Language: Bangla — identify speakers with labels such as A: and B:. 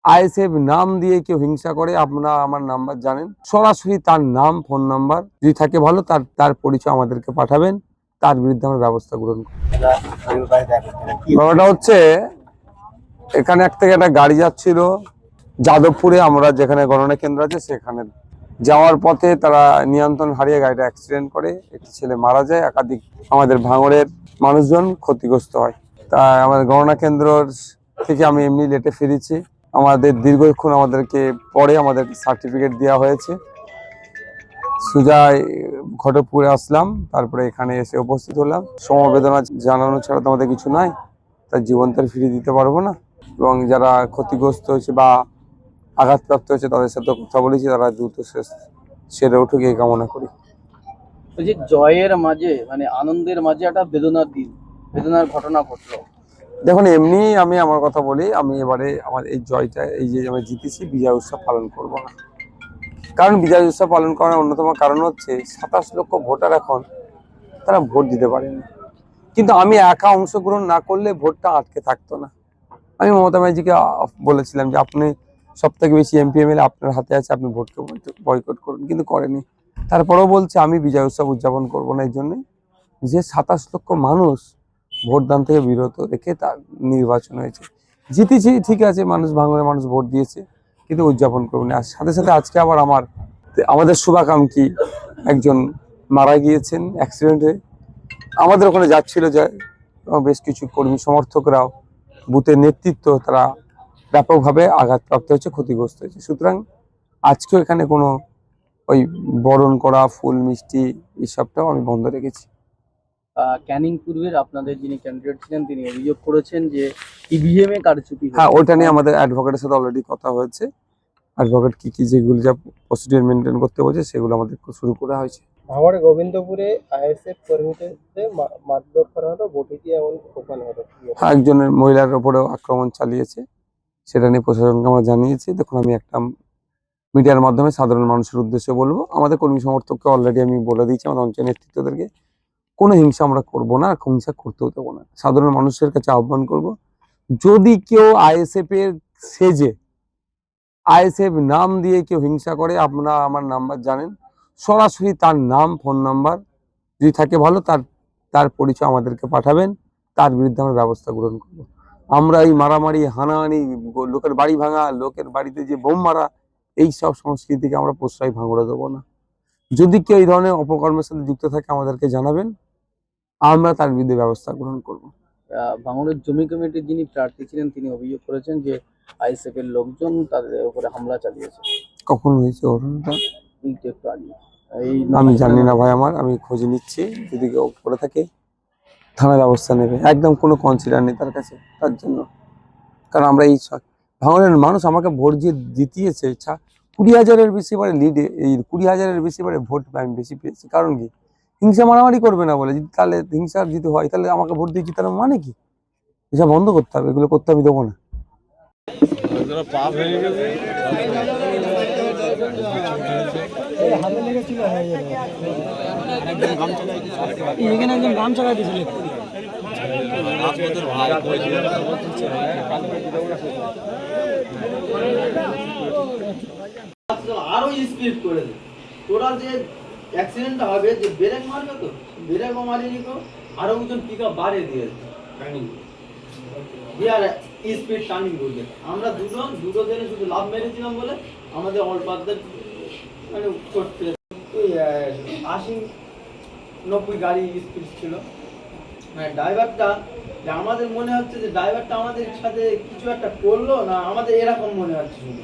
A: আইএসএফ নাম দিয়ে কেউ হিংসা করে, আপনারা আমার নাম্বার জানেন, সরাসরি তার নাম, ফোন নাম্বার যদি থাকে ভালো, তার পরিচয় আমাদেরকে পাঠাবেন, তার বিরুদ্ধে আমরা ব্যবস্থা গ্রহণ করব। ব্যাপারটা হচ্ছে, এখানে থেকে একটা গাড়ি যাচ্ছিল যাদবপুরে, আমরা যেখানে গণনা কেন্দ্র আছে সেখানে যাওয়ার পথে তারা নিয়ন্ত্রণ হারিয়ে গাড়িটা অ্যাক্সিডেন্ট করে, একটি ছেলে মারা যায়, একাধিক আমাদের ভাঙড়ের মানুষজন ক্ষতিগ্রস্ত হয়। তাই আমাদের গণনা কেন্দ্র থেকে আমি এমনি লেটে ফিরেছি। আমাদের দীর্ঘক্ষণ আমাদেরকে সার্টিফিকেট দেওয়া হয়েছে। সুজায় ঘটকপুরে আসলাম, তারপরে এখানে এসে উপস্থিত হলাম। সমবেদনা জানানো ছাড়া তো আমাদের কিছু নাই, তার জীবন তো ফিরিয়ে দিতে পারবো না। এবং যারা ক্ষতিগ্রস্ত হয়েছে বা আঘাতপ্রাপ্ত হয়েছে তাদের সাথে কথা বলেছি, তারা দ্রুত সেরে উঠুক এই কামনা করি।
B: ওই যে জয়ের মাঝে মানে আনন্দের মাঝে একটা বেদনার ঘটনা ঘটলো।
A: দেখুন, এমনি আমি আমার কথা বলি, আমি এবারে আমার এই জয়টা, এই যে আমি জিতেছি, বিজয় উৎসব পালন করব না। কারণ বিজয় উৎসব পালন করার অন্যতম কারণ হচ্ছে 27 লক্ষ ভোটার এখন তারা ভোট দিতে পারেনি। কিন্তু আমি একা অংশগ্রহণ না করলে ভোটটা আটকে থাকতো না। আমি মমতা ব্যানার্জিকে বলেছিলাম যে আপনি সব থেকে বেশি এমপি এমএলএ আপনার হাতে আছে, আপনি ভোটকে বয়কট করুন, কিন্তু করেনি। তারপরেও বলছে আমি বিজয় উৎসব উদযাপন করবো না, এই জন্যে যে 27 লক্ষ মানুষ ভোটদান থেকে বিরত রেখে তার নির্বাচন হয়েছে। জিতেছি ঠিক আছে, ভাঙড়ের মানুষ ভোট দিয়েছে, কিন্তু উদযাপন করবো না। আর সাথে সাথে আজকে আবার আমাদের শুভাকাঙ্ক্ষী একজন মারা গিয়েছেন অ্যাক্সিডেন্টে। আমাদের ওখানে যাচ্ছিল বেশ কিছু কর্মী সমর্থকরাও, বুথের নেতৃত্ব, তারা ব্যাপকভাবে আঘাতপ্রাপ্ত হয়েছে, ক্ষতিগ্রস্ত হয়েছে। সুতরাং আজকেও এখানে কোনো ওই বরণ করা ফুল মিষ্টি এইসবটাও আমি বন্ধ রেখেছি।
B: ক্যানিং পূর্বের আপনাদের যিনি ক্যান্ডিডেট ছিলেন তিনি অভিযোগ করেছেন যে ইভিএম এ কারচুপি।
A: হ্যাঁ, ওইটা নিয়ে আমাদের অ্যাডভোকেটের সাথে অলরেডি কথা হয়েছে। অ্যাডভোকেট কি যেগুলো যা প্রসিডিউর মেনটেন করতে বলছে সেগুলো আমাদের শুরু করা হয়েছে।
C: ভাঙড়ে গোবিন্দপুরে আইএসএফ কর্মীদের মারধর করা হলো, বটি দিয়ে এমন কোপানো হলো।
A: একজনের মহিলার উপরেও আক্রমণ চালিয়েছে, সেটা নিয়ে প্রশাসনকে আমরা জানিয়েছি। দেখুন, আমি একটা মিডিয়ার মাধ্যমে সাধারণ মানুষের উদ্দেশ্যে বলবো, আমাদের কর্মী সমর্থককে অলরেডি আমি বলে দিয়েছি, আমাদের অঞ্চল নেতৃত্বদেরকে, কোনো হিংসা আমরা করবো না, হিংসা করতেও দেবো না। সাধারণ মানুষের কাছে আহ্বান করব, যদি কেউ আইএসএফ এর সেজে আইএসএফ নাম দিয়ে কেউ হিংসা করে, আপনারা আমার নাম্বার জানেন, সরাসরি তার নাম, ফোন নাম্বার যদি থাকে ভালো, তার পরিচয় আমাদেরকে পাঠাবেন, তার বিরুদ্ধে আমরা ব্যবস্থা গ্রহণ করব। আমরা এই মারামারি, হানাহানি, লোকের বাড়ি ভাঙা, লোকের বাড়িতে যে বোম মারা, এই সব সংস্কৃতিকে আমরা প্রশ্রয় ভাঙড়ে দেবো না। যদি কেউ এই ধরনের অপকর্মের সাথে যুক্ত থাকে আমাদেরকে জানাবেন, আমরা তার বিরুদ্ধে ব্যবস্থা গ্রহণ করব।
B: ভাঙড়ের জমি কমিটির যিনি প্রার্থী ছিলেন তিনি অভিযোগ করেছেন যে আইএসএফ এর লোকজন তাদের উপরে হামলা চালিয়েছে।
A: কখন হয়েছে ঘটনাটা?
B: একটু আগে।
A: আমি জানি না ভাই, আমি খোঁজ নিচ্ছি, যদি কেউ করে থাকে থানার ব্যবস্থা নেবে। একদম কোনো কনসিডার নেই তার কাছে, তার জন্য। কারণ আমরা এই ভাঙড়ের মানুষ আমাকে ভোট দিয়ে জিতিয়েছে, 20,000-এর বেশি বারে লিডে, এই 20,000-এর বেশি বারে ভোট আমি বেশি পেয়েছি। কারণ কি? হিংসা মারামারি করবে না বলে। তাহলে হিংসা যদি হয়, তাহলে আমাকে ভোট দিয়ে জিতানোর মানে কি? এসব বন্ধ করতে হবে, এগুলো করতে আমি দেবো না।
D: আরো স্পিড করে দে, তোরা যে অ্যাক্সিডেন্টটা হবে, যে ব্রেক মারবে, তো ব্রেকও মারিনি, তো আরো একজন পিক আপ বাড়িয়ে দিয়েছে টার্নিং দিয়ে, আর স্পিড টার্নিং করবে। আমরা দুটো দিনে শুধু লাভ মেরেছিলাম বলে আমাদের অল্পাদের মানে করতে 80-90 গাড়ি স্পিড ছিল। মানে ড্রাইভারটা, যে আমাদের মনে হচ্ছে যে ড্রাইভারটা আমাদের সাথে কিছু একটা করলো না, আমাদের এরকম মনে হচ্ছে শুধু।